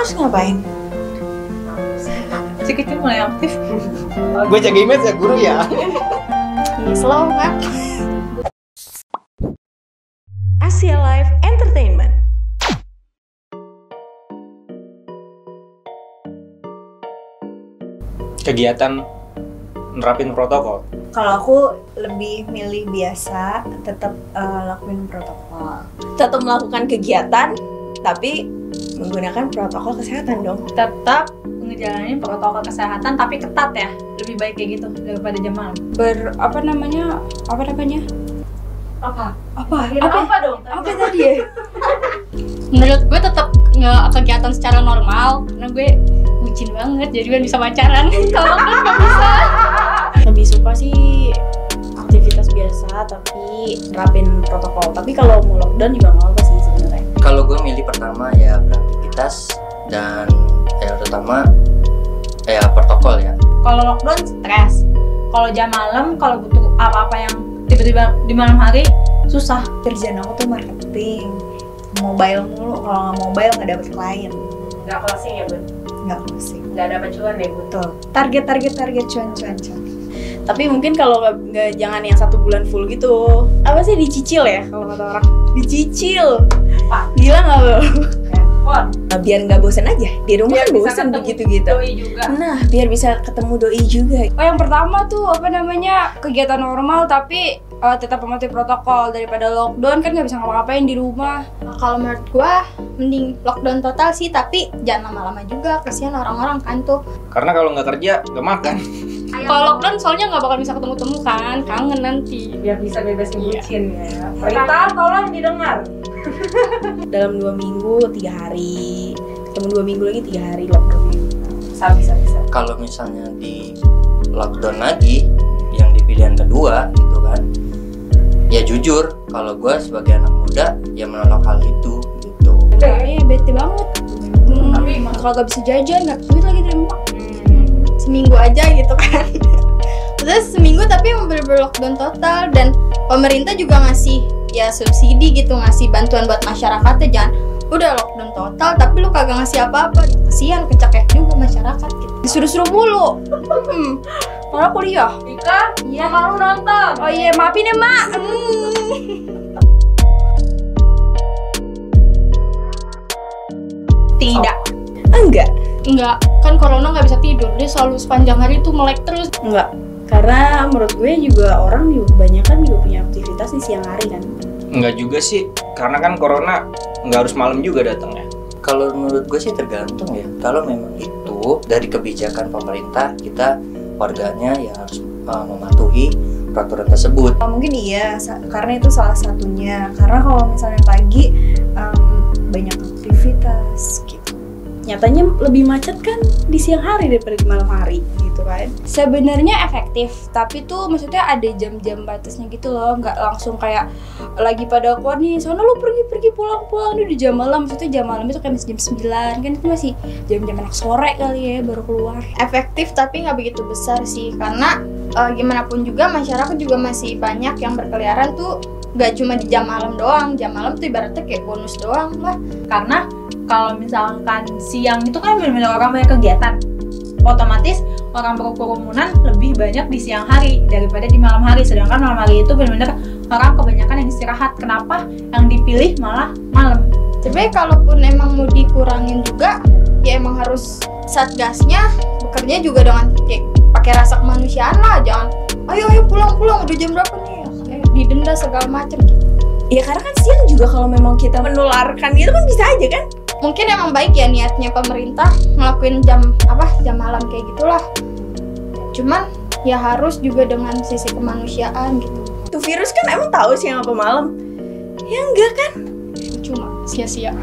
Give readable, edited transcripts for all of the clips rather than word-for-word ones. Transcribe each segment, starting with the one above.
Terus ngapain? Si kecil mulai aktif. Gue jaga image ya guru ya. Slow kan? Asia Live Entertainment. Kegiatan nerapin protokol. Kalau aku lebih milih biasa, tetap lakuin protokol. Tetap melakukan kegiatan, tapi menggunakan protokol kesehatan dong. Tetap ngejalanin protokol kesehatan tapi ketat ya. Lebih baik kayak gitu daripada jam malam. Apa namanya? Apa? Dong? Apa tadi ya? Menurut gue tetap nggak kegiatan secara normal karena gue bucin banget jadi gue bisa pacaran. Kalau kan nggak bisa. Lebih suka sih aktivitas biasa tapi nerapin protokol. Tapi kalau mau lockdown juga nggak apa sih sebenarnya. Kalau gue milih pertama ya beraktivitas dan ya terutama ya protokol ya. Kalau lockdown stres. Kalau jam malam kalau butuh apa-apa yang tiba-tiba di malam hari susah. Kerjaan aku tuh marketing, mobile mulu. Kalau nggak mobile nggak dapet klien. Nggak closing ya Bun? Nggak closing. Nggak dapat cuan ya Bun? Betul. Target cuan. Tapi mungkin kalau nggak jangan yang 1 bulan full gitu. Apa sih dicicil ya kalau kata orang? Dicicil. Gila nggak lo? Biar nggak bosan aja di rumah kan bosan begitu-gitu. Doi juga. Nah, biar bisa ketemu doi juga. Oh, yang pertama tuh kegiatan normal tapi tetap mematuhi protokol daripada lockdown kan nggak bisa ngapa-ngapain di rumah. Kalau menurut gue mending lockdown total sih tapi jangan lama-lama juga, kasihan orang-orang kan tuh. Karena kalau nggak kerja nggak makan. Kalau lockdown soalnya nggak bakal bisa ketemu-temu kan, kangen nanti. Biar bisa bebas ngebucin ya. Perintah tolong didengar. Dalam 2 minggu 3 hari, ketemu 2 minggu lagi 3 hari lockdown. Bisa. Kalau misalnya di lockdown lagi yang di pilihan kedua gitu kan, ya jujur kalau gue sebagai anak muda ya menolak hal itu gitu. Bete banget. Tapi kagak bisa jajan, nggak duit lagi dari emak. Seminggu aja gitu kan. Terus seminggu tapi yang bener-bener lockdown total dan pemerintah juga ngasih ya subsidi gitu, ngasih bantuan buat masyarakatnya. Jangan udah lockdown total tapi lu kagak ngasih apa-apa, kasihan kecekek juga masyarakat gitu. Disuruh-suruh mulu. Malah kuliah. Ika, Iya. mama lu nonton. Oh iya, maafin ya mak. Tidak. Enggak. Kan corona nggak bisa tidur, dia selalu sepanjang hari tuh melek terus. Enggak. Karena menurut gue juga orang juga kebanyakan juga punya aktivitas di siang hari kan. Enggak juga sih, karena kan corona nggak harus malam juga datangnya. Kalau menurut gue sih tergantung ya. Kalau memang itu dari kebijakan pemerintah, kita warganya ya harus mematuhi peraturan tersebut. Mungkin iya, karena itu salah satunya. Karena kalau misalnya pagi banyak aktivitas gitu. Nyatanya lebih macet kan di siang hari daripada di malam hari gitu kan. Sebenarnya efektif, tapi tuh maksudnya ada jam-jam batasnya gitu loh, nggak langsung kayak lagi pada keluar nih, soalnya lu pergi pulang ini di jam malam. Maksudnya jam malam itu kayak jam 9 kan, itu masih jam-jam anak sore kali ya baru keluar. Efektif tapi nggak begitu besar sih karena gimana pun juga masyarakat juga masih banyak yang berkeliaran tuh, nggak cuma di jam malam doang. Jam malam tuh ibaratnya kayak bonus doang lah. Karena kalau misalkan siang itu kan benar-benar orang banyak kegiatan, otomatis orang berkerumunan lebih banyak di siang hari daripada di malam hari. Sedangkan malam hari itu benar-benar orang kebanyakan yang istirahat. Kenapa yang dipilih malah malam? Tapi kalaupun emang mau dikurangin juga, ya emang harus satgasnya bekerja juga dengan kayak pakai rasa kemanusiaan lah. Jangan ayo pulang udah jam berapa nih, didenda segala macam gitu. Ya karena kan siang juga kalau memang kita menularkan gitu kan bisa aja kan. Mungkin emang baik ya niatnya pemerintah ngelakuin jam malam kayak gitulah. Cuman ya harus juga dengan sisi kemanusiaan gitu. Tuh virus kan emang tahu siang apa malam. Ya enggak kan? Cuma sia-sia.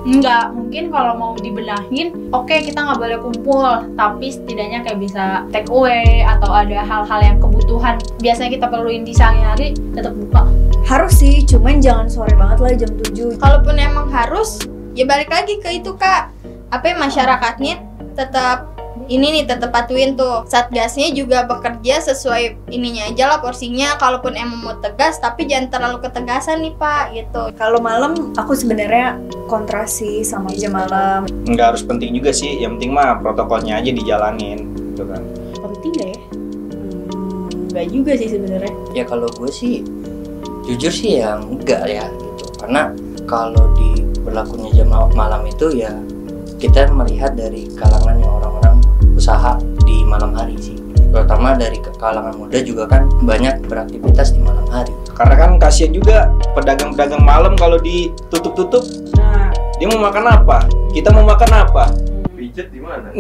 Enggak, mungkin kalau mau dibenahin, oke, kita nggak boleh kumpul, tapi setidaknya kayak bisa take away atau ada hal-hal yang kebutuhan biasanya kita perluin di sehari-hari tetap buka. Harus sih, cuman jangan sore banget lah jam 7. Kalaupun emang harus, ya balik lagi ke itu Kak. Masyarakatnya tetap ini nih tetap patuhin tuh. Satgasnya juga bekerja sesuai ininya aja lah porsinya. Kalaupun emang mau tegas, tapi jangan terlalu ketegasan nih Pak gitu. Kalau malam aku sebenarnya kontra sih sama jam malam. Nggak harus penting juga sih, yang penting mah protokolnya aja dijalanin gitu kan. Penting gak ya? Nggak juga sih sebenarnya. Ya kalau gue sih jujur sih ya enggak ya gitu. Karena kalau di berlakunya jam malam itu ya kita melihat dari kalangan yang orang-orang usaha di malam hari sih. Terutama dari kalangan muda juga kan banyak beraktivitas di malam hari. Karena kan kasihan juga pedagang-pedagang malam kalau ditutup-tutup. Nah, Dia mau makan apa? Kita mau makan apa? Pijet di mana?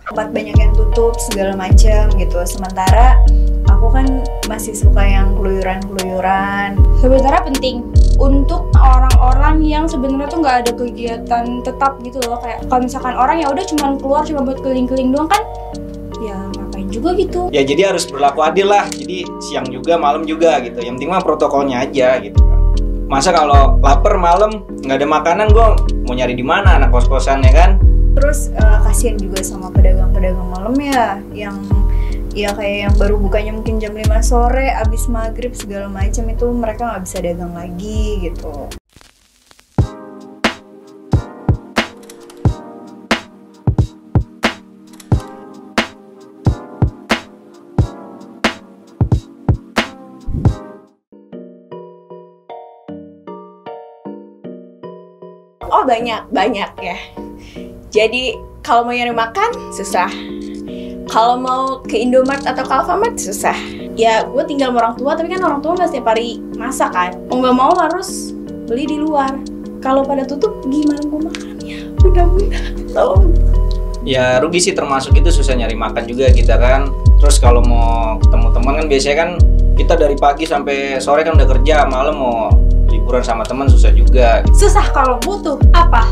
Tempat banyak yang tutup segala macam gitu. Sementara aku kan masih suka yang keluyuran-keluyuran. Sebenarnya penting untuk orang-orang yang sebenarnya tuh nggak ada kegiatan tetap gitu loh. Kayak kalau misalkan orang ya udah cuma keluar cuma buat keliling-keliling doang kan, ya ngapain juga gitu. Ya jadi harus berlaku adil lah. Jadi siang juga, malam juga gitu. Yang penting mah protokolnya aja gitu kan. Masa kalau lapar malam nggak ada makanan, gue mau nyari di mana anak kos-kosan ya kan? Terus kasihan juga sama pedagang-pedagang malam ya, yang ya kayak yang baru bukanya mungkin jam 5 sore, abis maghrib segala macam itu mereka nggak bisa dagang lagi gitu. Oh banyak ya. Jadi kalau mau nyari makan susah. Kalau mau ke Indomaret atau ke Alfamart susah. Ya gue tinggal sama orang tua, tapi kan orang tua nggak setiap hari masak kan. Mau nggak mau harus beli di luar. Kalau pada tutup gimana mau makannya? Mudah-mudahan tolong. Ya rugi sih, termasuk itu susah nyari makan juga kita kan. Terus kalau mau ketemu teman kan biasanya kan kita dari pagi sampai sore kan udah kerja, malam mau liburan sama teman susah juga. Susah kalau butuh apa?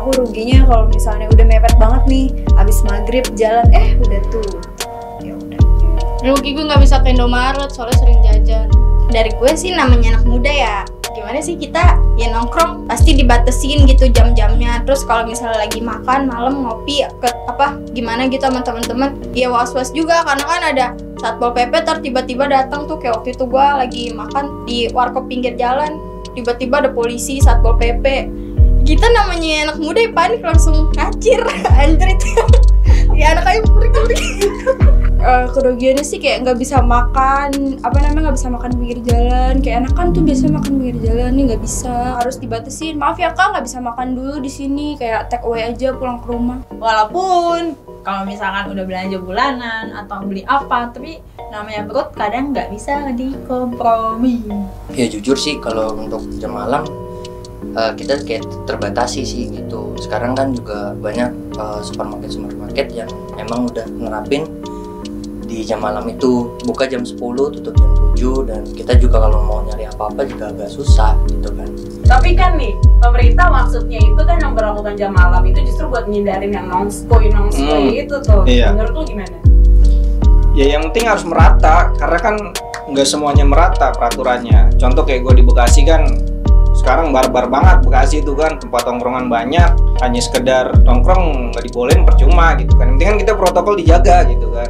Aku ruginya kalau misalnya udah mepet banget nih, abis maghrib jalan udah tutup. Ya udah. Rugi gue nggak bisa ke Indomaret soalnya sering jajan. Dari gue sih namanya anak muda ya, gimana sih kita ya nongkrong pasti dibatesin gitu jam-jamnya. Terus kalau misalnya lagi makan malam ngopi ke gimana gitu sama teman-teman, ya was-was juga karena kan ada Satpol PP tiba-tiba datang tuh. Kayak waktu itu gue lagi makan di warkop pinggir jalan, tiba-tiba ada polisi Satpol PP. Kita namanya anak muda ya panik langsung ngacir. Anjir itu ya anak kayak pergi gitu. Kerugiannya sih kayak nggak bisa makan nggak bisa makan pinggir jalan. Kayak anak kan tuh biasanya makan pinggir jalan nih nggak bisa, harus dibatasin. Maaf ya kak, nggak bisa makan dulu di sini, kayak take away aja pulang ke rumah. Walaupun kalau misalkan udah belanja bulanan atau beli apa, tapi namanya perut kadang nggak bisa dikompromi. Ya jujur sih kalau untuk jam malam kita kayak terbatasi sih gitu. Sekarang kan juga banyak supermarket yang emang udah nerapin di jam malam itu buka jam 10 tutup jam 7, dan kita juga kalau mau nyari apa-apa juga agak susah gitu kan. tapi kan nih pemerintah maksudnya itu kan yang berlakukan jam malam itu justru buat ngindarin yang nongskoy itu tuh. Iya. Menurut lu gimana? Ya yang penting harus merata, karena kan nggak semuanya merata peraturannya. Contoh kayak gue di Bekasi kan sekarang barbar banget. Bekasi itu kan tempat tongkrongan banyak, hanya sekedar nongkrong nggak dibolehin percuma gitu kan. Yang penting kan kita protokol dijaga gitu kan.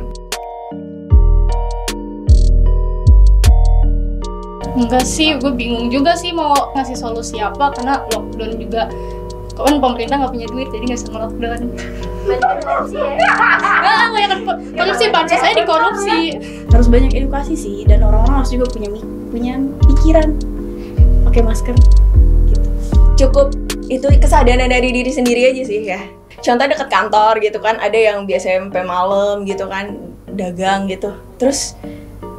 Enggak sih, gue bingung juga sih mau ngasih solusi apa, karena lockdown juga kan pemerintah nggak punya duit jadi nggak bisa nge-lockdown. Banyak korupsi ya? Banyak korupsi, bansos saya dikorupsi. Harus banyak edukasi sih, dan orang-orang harus juga punya pikiran pakai masker gitu. Cukup itu kesadaran dari diri sendiri aja sih ya. Contoh deket kantor gitu kan, ada yang biasanya sampai malam gitu kan dagang gitu, terus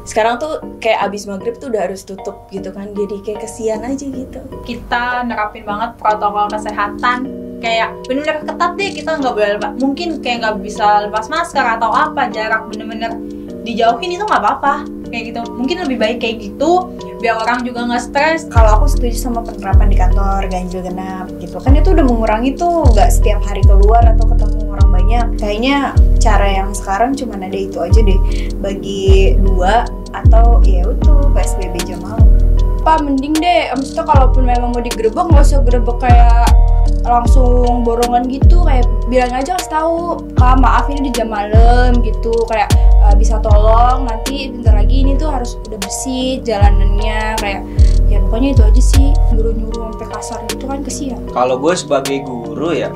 sekarang tuh kayak abis maghrib tuh udah harus tutup gitu kan, jadi kayak kesian aja gitu. Kita nerapin banget protokol kesehatan, kayak bener-bener ketat deh, kita nggak boleh mungkin kayak nggak bisa lepas masker atau apa, jarak bener-bener dijauhin itu nggak apa-apa kayak gitu. Mungkin lebih baik kayak gitu biar orang juga nggak stres. Kalau aku setuju sama penerapan di kantor ganjil genap gitu kan, itu udah mengurangi tuh nggak setiap hari keluar atau ketemu orang banyak. Kayaknya cara yang sekarang cuma ada itu aja deh, bagi 2 atau ya itu PSBB jam malam. Pak mending deh, maksudnya kalaupun memang mau digerebek nggak usah gerebek kayak langsung borongan gitu, kayak bilang aja kasih tahu, Kak maaf ini di jam malam gitu, kayak bisa tolong nanti bentar lagi ini tuh harus udah bersih jalanannya, kayak ya pokoknya itu aja sih, nyuruh-nyuruh sampai kasar gitu kan kesian. Kalau gue sebagai guru ya,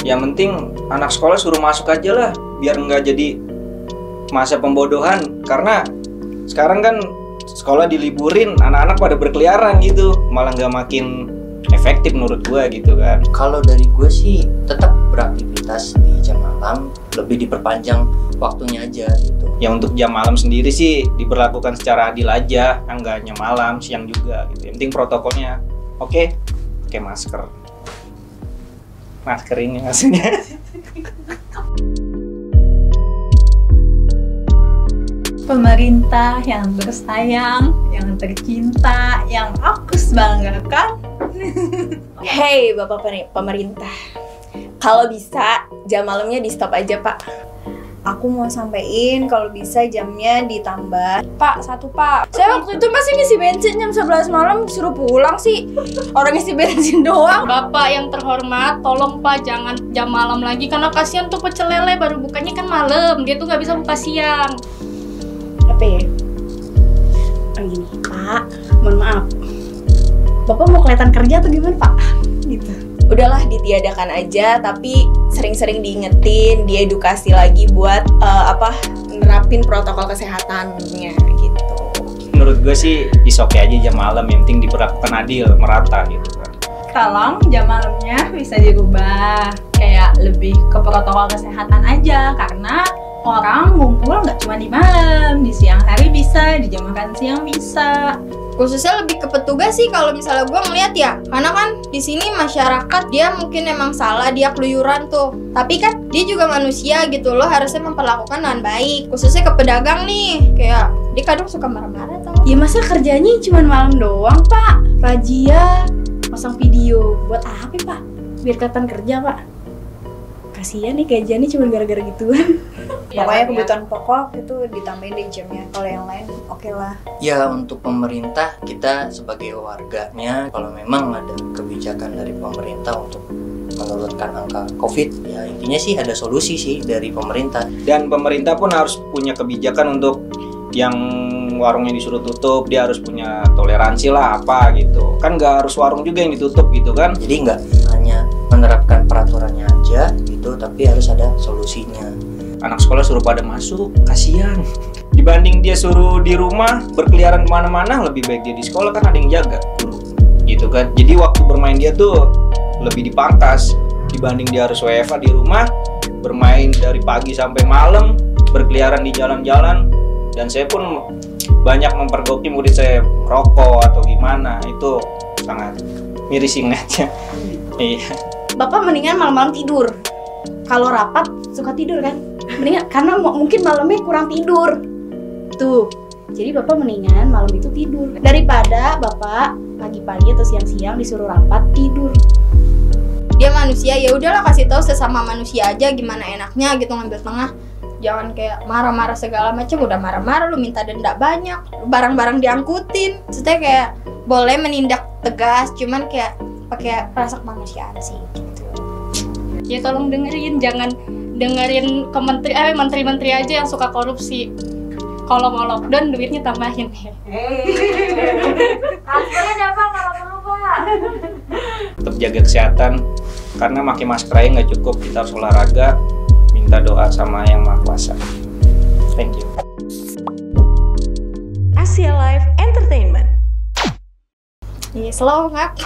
yang penting anak sekolah suruh masuk aja lah, biar nggak jadi masa pembodohan. Karena sekarang kan sekolah diliburin, anak-anak pada berkeliaran gitu, malah nggak makin efektif menurut gue gitu kan. Kalau dari gue sih tetap beraktivitas di jam malam, lebih diperpanjang waktunya aja gitu. Ya untuk jam malam sendiri sih diberlakukan secara adil aja, enggak hanya malam, siang juga gitu. Yang penting protokolnya oke, pakai masker. Masker ini maksudnya. Pemerintah yang bersayang, yang tercinta, yang aku banggakan. Hey Bapak pemerintah, kalau bisa jam malamnya di stop aja Pak. Aku mau sampein kalau bisa jamnya ditambah. Pak, satu Pak. Saya waktu itu masih ngisi bensin jam 11 malam disuruh pulang sih. Orang ngisi bensin doang. Bapak yang terhormat, tolong Pak jangan jam malam lagi karena kasihan tuh pecel lele baru bukanya kan malam. Dia tuh nggak bisa buka siang. Apa ya? Gini, Pak, mohon maaf. Bapak mau kelihatan kerja atau gimana Pak? Gitu. Udahlah ditiadakan aja, tapi sering-sering diingetin, diedukasi lagi buat nerapin protokol kesehatannya gitu. Menurut gue sih oke aja jam malam, yang penting diperlakukan adil, merata gitu kan. Tolong jam malamnya bisa dirubah kayak lebih ke protokol kesehatan aja, karena orang ngumpul nggak cuma di malam, di siang hari bisa, di jam makan siang bisa. Khususnya lebih ke petugas sih kalau misalnya gue ngeliat ya, karena kan di sini masyarakat dia mungkin emang salah, dia keluyuran tuh, tapi kan dia juga manusia gitu loh, harusnya memperlakukan dengan baik. Khususnya ke pedagang nih, kayak dia kadang suka marah-marah tau. Ya masa kerjanya cuma malam doang Pak? Razia, pasang video, buat apa Pak? Biar kelihatan kerja Pak. Kasian nih gajiannya cuma gara-gara gituan. Pokoknya kebutuhan pokok itu ditambahin di jamnya. Kalau yang lain oke lah. Ya untuk pemerintah, kita sebagai warganya, kalau memang ada kebijakan dari pemerintah untuk menurunkan angka COVID, ya intinya sih ada solusi sih dari pemerintah. Dan pemerintah pun harus punya kebijakan untuk yang warungnya disuruh tutup, dia harus punya toleransi lah apa gitu. Kan nggak harus warung juga yang ditutup gitu kan. Jadi nggak hanya menerapkan peraturannya aja gitu, tapi harus ada solusinya. Anak sekolah suruh pada masuk, kasihan. Dibanding dia suruh di rumah berkeliaran kemana-mana, lebih baik dia di sekolah, kan ada yang jaga guru gitu kan. Jadi waktu bermain dia tuh lebih dipangkas dibanding dia harus WFH di rumah, bermain dari pagi sampai malam, berkeliaran di jalan-jalan. Dan saya pun banyak mempergoki murid saya merokok atau gimana, itu sangat miris ingatnya. Iya. Bapak mendingan malam-malam tidur. Kalau rapat suka tidur kan? Mendingan karena mungkin malamnya kurang tidur. Tuh. Jadi Bapak mendingan malam itu tidur daripada Bapak pagi-pagi atau siang-siang disuruh rapat tidur. Dia manusia, ya udahlah kasih tahu sesama manusia aja gimana enaknya gitu ngambil tengah. Jangan kayak marah-marah segala macam, udah marah-marah lu minta denda banyak, barang-barang diangkutin. Maksudnya kayak boleh menindak tegas, cuman kayak pakai rasa kemanusiaan sih gitu. Ya tolong dengerin, jangan dengerin ke menteri-menteri aja yang suka korupsi. Kalau mau lockdown duitnya tambahin. Transfernya apa kalau perlu Pak? Tetap jaga kesehatan, karena pakai masker aja nggak cukup, kita harus olahraga, minta doa sama Yang Maha Kuasa. Thank you. Asia Live Entertainment. Iya, slow ngap.